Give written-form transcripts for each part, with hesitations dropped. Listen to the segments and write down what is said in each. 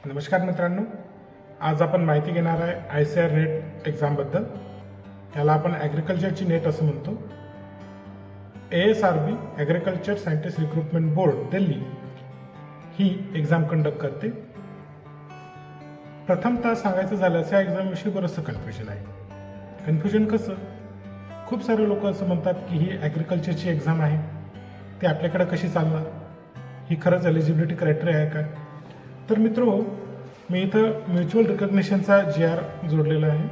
नमस्कार मित्रांनो, आज आपण माहिती घेणार आहे ICAR नेट एक्झामबद्दल. याला आपण ॲग्रिकल्चरची नेट असं म्हणतो. ASRB agriculture scientist recruitment board Delhi ही एक्झाम कंडक्ट करते. प्रथमतः सांगायचं झाल्यास या एक्झामविषयी बरंचसं कन्फ्युजन आहे. कन्फ्युजन कसं, खूप सारे लोक असं म्हणतात की ही ॲग्रिकल्चरची एक्झाम आहे, ती आपल्याकडे कशी चालणार, ही खरंच एलिजिबिलिटी क्रायटेरिया आहे काय. तर मित्रो, मी इथं म्युच्युअल रिकग्निशनचा GR जोडलेला आहे.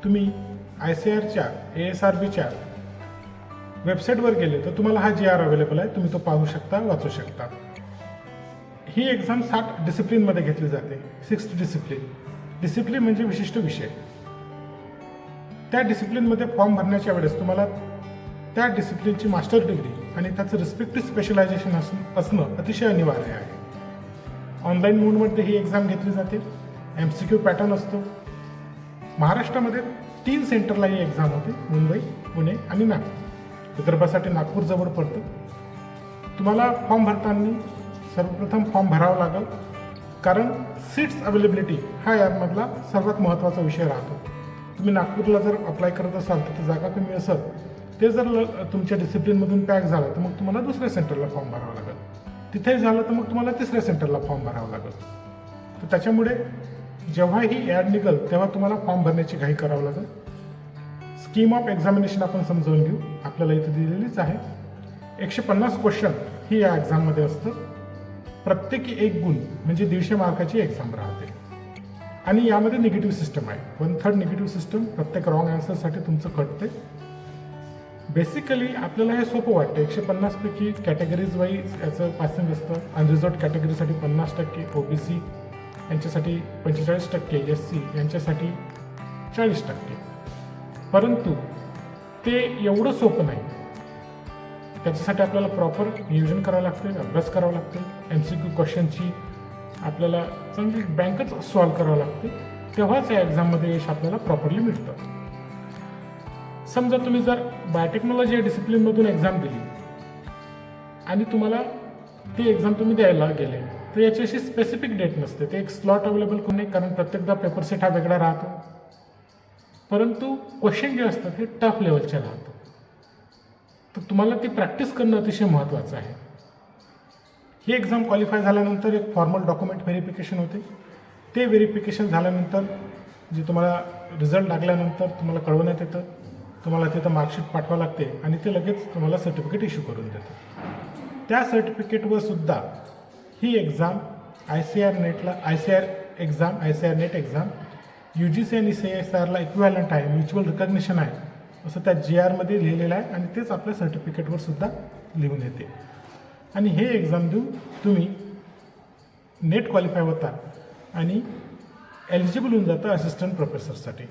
तुम्ही ICARच्या ASRBच्या वेबसाईटवर गेले तर तुम्हाला हा GR अवेलेबल आहे. तुम्ही तो पाहू शकता, वाचू शकता. ही एक्झाम 60 डिसिप्लिनमध्ये घेतली जाते. 60 डिसिप्लिन म्हणजे विशिष्ट विषय. त्या डिसिप्लिनमध्ये फॉर्म भरण्याच्या वेळेस तुम्हाला त्या डिसिप्लिनची मास्टर डिग्री आणि त्याचं रिस्पेक्टिव्ह स्पेशलायझेशन असणं अतिशय अनिवार्य आहे. ऑनलाईन मोडमध्ये ही एक्झाम घेतली जाते. MCQ पॅटर्न असतो. महाराष्ट्रामध्ये 3 सेंटरला ही एक्झाम होते, मुंबई, पुणे आणि नागपूर. विदर्भासाठी नागपूर जवळ पडतं. तुम्हाला फॉर्म भरताना सर्वप्रथम फॉर्म भरावा लागेल, कारण सीट्स अवेलेबिलिटी हा यामधला सर्वात महत्त्वाचा विषय राहतो. तुम्ही नागपूरला जर अप्लाय करत असाल तर जागा कमी असेल, ते जर तुमच्या डिसिप्लिनमधून पॅक झालं तर मग तुम्हाला दुसऱ्या सेंटरला फॉर्म भरावा लागेल. तिथे झालं तर मग तुम्हाला तिसऱ्या सेंटरला फॉर्म भरावा लागेल. तर त्याच्यामुळे जेव्हा ही ॲड निघेल तेव्हा तुम्हाला फॉर्म भरण्याची घाई करावं लागेल. स्कीम ऑफ एक्झामिनेशन आपण समजावून घेऊ. आपल्याला इथे दिलेलीच आहे. 150 क्वेश्चन ही या एक्झाममध्ये असतं. प्रत्येकी 1 गुण म्हणजे 150 मार्काची एक्झाम राहते. आणि यामध्ये निगेटिव्ह सिस्टम आहे. 1/3 निगेटिव्ह सिस्टम. प्रत्येक रॉंग आन्सरसाठी तुमचं कटते. बेसिकली आपल्याला हे सोपं वाटतं. 150 पैकी कॅटेगरीज वाईज याचं पासिंग असतं. अनरिझर्व्ड कॅटेगरीसाठी 50%, OBC यांच्यासाठी 45%, SC यांच्यासाठी 40%. परंतु ते एवढं सोपं नाही. त्याच्यासाठी आपल्याला प्रॉपर नियोजन करावं लागते, अभ्यास करावा लागते. MCQ क्वेश्चनची आपल्याला चांगली बँकच सॉल्व्ह करावं लागते. तेव्हाच या एक्झाममध्ये यश आपल्याला प्रॉपरली मिळतं. समजा तुम्ही जर बायोटेक्नॉलॉजी या डिसिप्लिनमधून एक्झाम दिली आणि तुम्हाला ती एक्झाम तुम्ही द्यायला गेले तर याची अशी स्पेसिफिक डेट नसते. ते एक स्लॉट अवेलेबल कोण नाही, कारण प्रत्येकदा पेपर सेट हा वेगळा राहतो. परंतु क्वेश्चन जे असतात हे टफ लेवलचे राहतात. तर तुम्हाला ती प्रॅक्टिस करणं अतिशय महत्त्वाचं आहे. ही एक्झाम क्वालिफाय झाल्यानंतर एक फॉर्मल डॉक्युमेंट व्हेरिफिकेशन होते. ते व्हेरिफिकेशन झाल्यानंतर जे तुम्हाला रिझल्ट लागल्यानंतर तुम्हाला कळवण्यात येतं. तुम्हाला तिथं मार्कशीट पाठवावं लागते आणि ते लगेच तुम्हाला सर्टिफिकेट इश्यू करून देतं. त्या सर्टिफिकेटवर सुद्धा ही exam ICAR NET exam UGC आणि CSIRला इक्विव्हॅलंट आहे, म्युच्युअल रिकग्निशन आहे असं त्या GRमध्ये लिहिलेलं आहे. आणि तेच आपल्या सर्टिफिकेटवर सुद्धा लिहून येते. आणि हे एक्झाम देऊन तुम्ही नेट क्वालिफाय होता आणि एलिजिबल होऊन जातं असिस्टंट प्रोफेसरसाठी.